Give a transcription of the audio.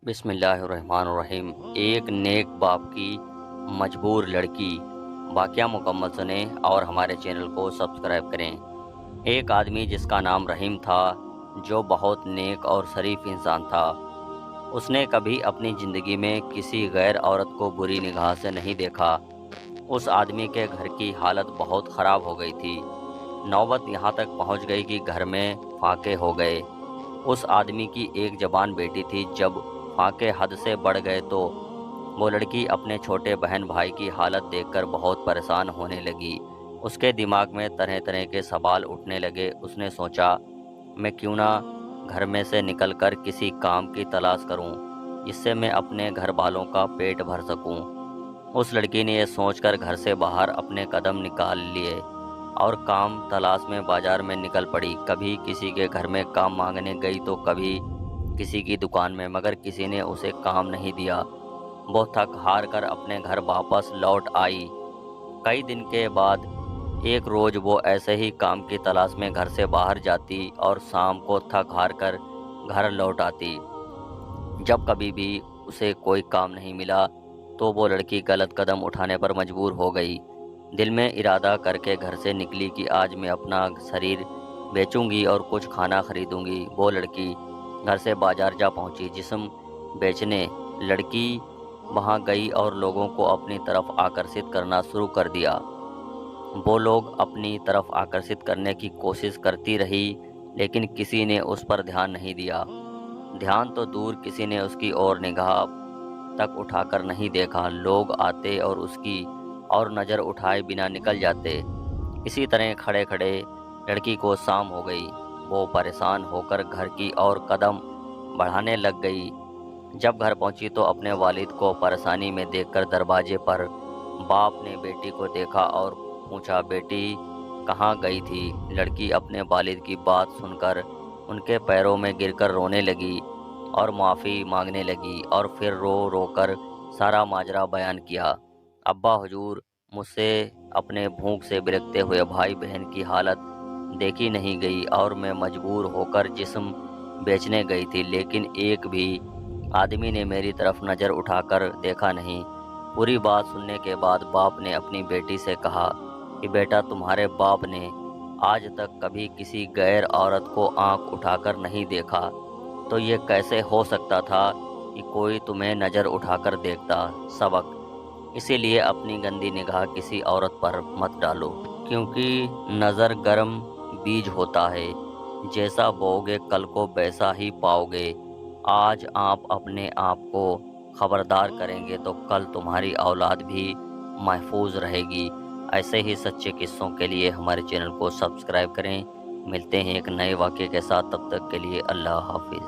بسم اللہ الرحمن الرحیم۔ ایک نیک باپ کی مجبور لڑکی۔ واقعہ مکمل سنیں اور ہمارے چینل کو سبسکرائب کریں۔ ایک آدمی جس کا نام رحیم تھا، جو بہت نیک اور شریف انسان تھا۔ اس نے کبھی اپنی زندگی میں کسی غیر عورت کو بری نگاہ سے نہیں دیکھا۔ اس آدمی کے گھر کی حالت بہت خراب ہو گئی تھی۔ نوبت یہاں تک پہنچ گئی کہ گھر میں فاقے ہو گئے۔ اس آدمی کی ایک جوان بیٹی تھی۔ جب فاقے حد سے بڑھ گئے تو وہ لڑکی اپنے چھوٹے بہن بھائی کی حالت دیکھ کر بہت پریشان ہونے لگی۔ اس کے دماغ میں طرح طرح کے سوال اٹھنے لگے۔ اس نے سوچا، میں کیوں نہ گھر میں سے نکل کر کسی کام کی تلاش کروں جس سے میں اپنے گھر والوں کا پیٹ بھر سکوں۔ اس لڑکی نے یہ سوچ کر گھر سے باہر اپنے قدم نکال لیے اور کام تلاش میں بازار میں نکل پڑی۔ کبھی کسی کے گھر میں کام مانگنے گئی تو کبھی کسی کی دکان میں، مگر کسی نے اسے کام نہیں دیا۔ وہ تھک ہار کر اپنے گھر واپس لوٹ آئی۔ کئی دن کے بعد ایک روز وہ ایسے ہی کام کی تلاش میں گھر سے باہر جاتی اور شام کو تھک ہار کر گھر لوٹ آتی۔ جب کبھی بھی اسے کوئی کام نہیں ملا تو وہ لڑکی غلط قدم اٹھانے پر مجبور ہو گئی۔ دل میں ارادہ کر کے گھر سے نکلی کہ آج میں اپنا شریر بیچوں گی اور کچھ کھانا خریدوں گی۔ وہ لڑکی گھر سے بازار جا پہنچی۔ جسم بیچنے لڑکی وہاں گئی اور لوگوں کو اپنی طرف آکرشت کرنا شروع کر دیا۔ وہ لوگ اپنی طرف آکرشت کرنے کی کوشش کرتی رہی، لیکن کسی نے اس پر دھیان نہیں دیا۔ دھیان تو دور، کسی نے اس کی اور نگاہ تک اٹھا کر نہیں دیکھا۔ لوگ آتے اور اس کی اور نظر اٹھائے بنا نکل جاتے۔ اسی طرح کھڑے کھڑے لڑکی کو شام ہو گئی۔ وہ پریشان ہو کر گھر کی اور قدم بڑھانے لگ گئی۔ جب گھر پہنچی تو اپنے والد کو پریشانی میں دیکھ کر دروازے پر باپ نے بیٹی کو دیکھا اور پوچھا، بیٹی کہاں گئی تھی؟ لڑکی اپنے والد کی بات سن کر ان کے پیروں میں گر کر رونے لگی اور معافی مانگنے لگی، اور پھر رو رو کر سارا ماجرا بیان کیا۔ ابا حضور، مجھ سے اپنے بھوک سے بلکتے ہوئے بھائی بہن کی حالت دیکھی نہیں گئی اور میں مجبور ہو کر جسم بیچنے گئی تھی، لیکن ایک بھی آدمی نے میری طرف نظر اٹھا کر دیکھا نہیں۔ پوری بات سننے کے بعد باپ نے اپنی بیٹی سے کہا کہ بیٹا، تمہارے باپ نے آج تک کبھی کسی غیر عورت کو آنکھ اٹھا کر نہیں دیکھا، تو یہ کیسے ہو سکتا تھا کہ کوئی تمہیں نظر اٹھا کر دیکھتا؟ سبق: اسی لیے اپنی گندی نگاہ کسی عورت پر مت ڈالو، کیونکہ نظر گرم بیج ہوتا ہے، جیسا بوؤ گے کل کو ویسا ہی پاؤ گے۔ آج آپ اپنے آپ کو خبردار کریں گے تو کل تمہاری اولاد بھی محفوظ رہے گی۔ ایسے ہی سچے قصوں کے لیے ہمارے چینل کو سبسکرائب کریں۔ ملتے ہیں ایک نئے واقعے کے ساتھ، تب تک کے لیے اللہ حافظ۔